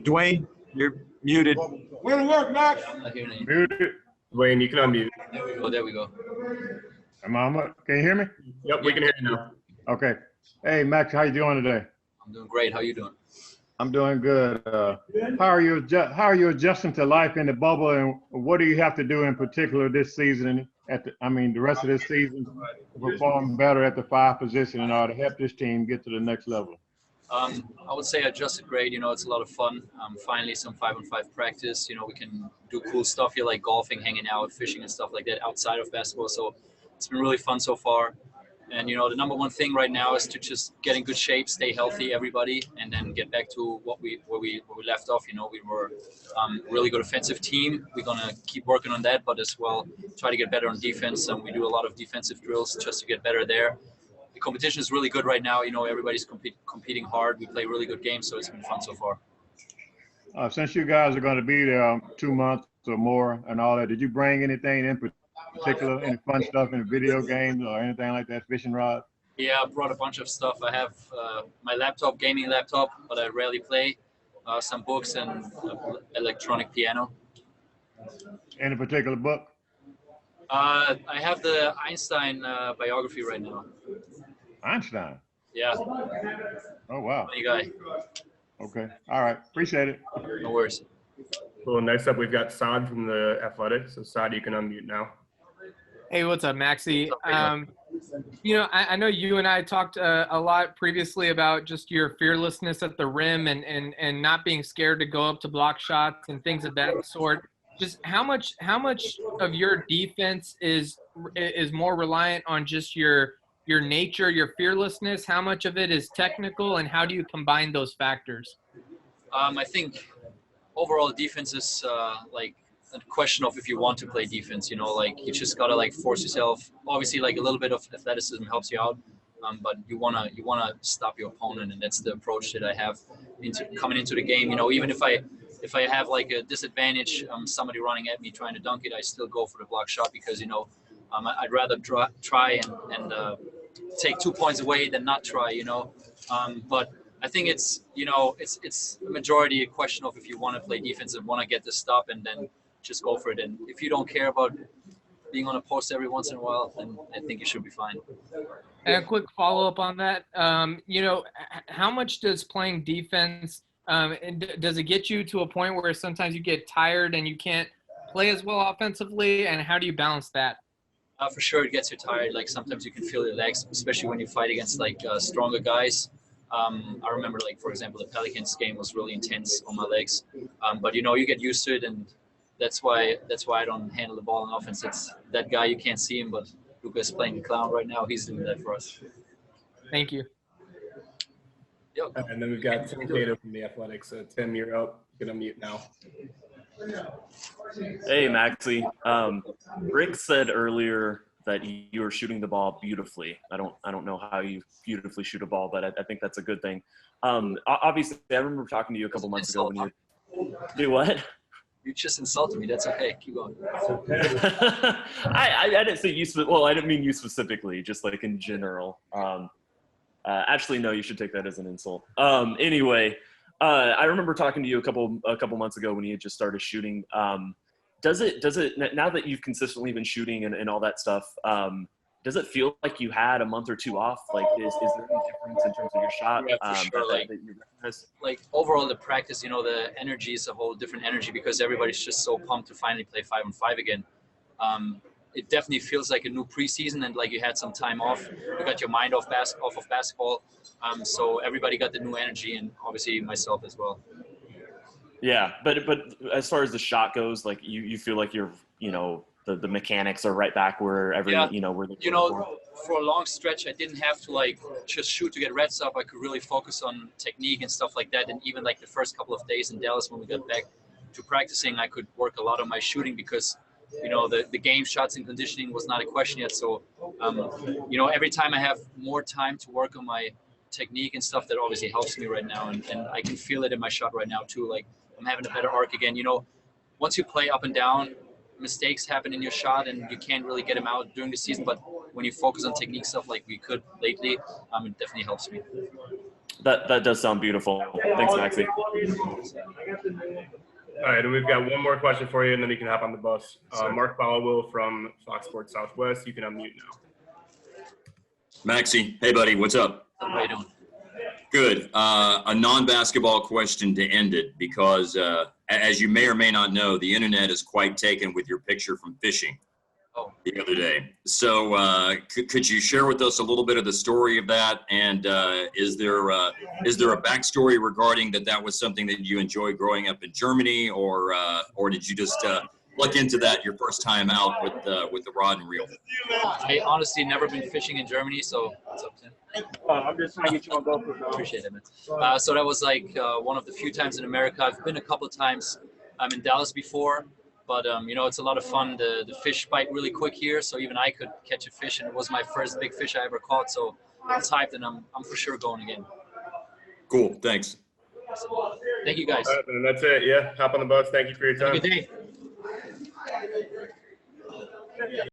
Dwayne, you're muted. Way to work, Max. Muted. Dwayne, you can unmute. There we go. Am I on? Can you hear me? Yep, we can hear you now. Okay. Hey, Max, how you doing today? I'm doing great. How you doing? I'm doing good. How are you adjusting to life in the bubble, and what do you have to do in particular this season? The rest of this season, to perform better at the 5 position in order to help this team get to the next level? I would say I adjusted great. It's a lot of fun. Finally, some 5-on-5 practice. We can do cool stuff here like golfing, hanging out, fishing, and stuff like that outside of basketball. So it's been really fun so far. And, the number one thing right now is to just get in good shape, stay healthy, everybody, and then get back to where we left off. We were a really good offensive team. We're going to keep working on that, but as well try to get better on defense. And we do a lot of defensive drills just to get better there. The competition is really good right now. Everybody's competing hard. We play really good games, so it's been fun so far. Since you guys are going to be there 2 months or more and all that, did you bring anything in particular, any fun stuff in video games or anything like that, fishing rod? Yeah, I brought a bunch of stuff. I have my laptop, gaming laptop, but I rarely play, some books and electronic piano. Any particular book? I have the Einstein biography right now. Einstein? Yeah. Oh, wow. Funny guy. Okay. All right. Appreciate it. No worries. Cool. Next up, we've got Saad from the Athletics. So, Saad, you can unmute now. Hey, what's up, Maxi? I know you and I talked a lot previously about just your fearlessness at the rim and not being scared to go up to block shots and things of that sort. Just how much of your defense is more reliant on just your nature, your fearlessness? How much of it is technical, and how do you combine those factors? I think overall defense is like a question of if you want to play defense. You just gotta force yourself. Obviously, a little bit of athleticism helps you out, but you wanna stop your opponent, and that's the approach that I have coming into the game. Even if I have a disadvantage, somebody running at me trying to dunk it, I still go for the block shot because I'd rather try and take 2 points away than not try. But I think it's a majority a question of if you want to play defense and want to get the stop and then just go for it. And if you don't care about being on a post every once in a while, then I think you should be fine. And a quick follow-up on that, how much does playing defense, does it get you to a point where sometimes you get tired and you can't play as well offensively, and how do you balance that? For sure, it gets you tired. Sometimes you can feel your legs, especially when you fight against stronger guys. I remember, for example, the Pelicans game was really intense on my legs. But you get used to it, and that's why I don't handle the ball in offense. It's that guy, you can't see him, but Luka is playing the clown right now. He's doing that for us. Thank you. Yep. And then we've got Tim Cato from the Athletics. So, Tim, you're up. You can unmute now. Hey, Maxi. Rick said earlier that you were shooting the ball beautifully. I don't know how you beautifully shoot a ball, but I think that's a good thing. Obviously, I remember talking to you a couple months ago when you do what? You just insulted me. That's okay. Keep going. I didn't say you. Well, I didn't mean you specifically. Just in general. Actually, no. You should take that as an insult. Anyway, I remember talking to you a couple months ago when you had just started shooting. Does it now that you've consistently been shooting and all that stuff? Does it feel like you had a month or two off? Is there any difference in terms of your shot? Yeah, for sure. That you recognize? Overall, the practice, the energy is a whole different energy because everybody's just so pumped to finally play 5-on-5 again. It definitely feels like a new preseason and you had some time off. You got your mind off of basketball. So everybody got the new energy, and obviously myself as well. Yeah, but as far as the shot goes, you feel like you're, the mechanics are right back where where for a long stretch I didn't have to just shoot to get reps up. I could really focus on technique and stuff like that. And even the first couple of days in Dallas when we got back to practicing, I could work a lot on my shooting because the game shots and conditioning was not a question yet. So every time I have more time to work on my technique and stuff, that obviously helps me right now, and I can feel it in my shot right now too. I'm having a better arc again. Once you play up and down, mistakes happen in your shot and you can't really get them out during the season, but when you focus on technique stuff like we could lately, it definitely helps me. That does sound beautiful. Thanks, Maxi. All right, and we've got one more question for you, and then you can hop on the bus. Mark Ballowell from Fox Sports Southwest. You can unmute now. Maxi, hey buddy, what's up? How you doing? Good. A non-basketball question to end it, because as you may or may not know, the internet is quite taken with your picture from fishing the other day. So could you share with us a little bit of the story of that? And is there a backstory regarding that was something that you enjoyed growing up in Germany, or did you just look into that your first time out with the rod and reel? I honestly never been fishing in Germany, so what's up, Tim? I'm just trying to get you on GoPro. Appreciate it, man. So that was like one of the few times in America. I've been a couple times. I'm in Dallas before, but you know, it's a lot of fun. The fish bite really quick here, so even I could catch a fish, and it was my first big fish I ever caught. So it's hyped, and I'm for sure going again. Cool. Thanks. Thank you, guys. All right, and that's it. Yeah, hop on the bus. Thank you for your time. Have a good day.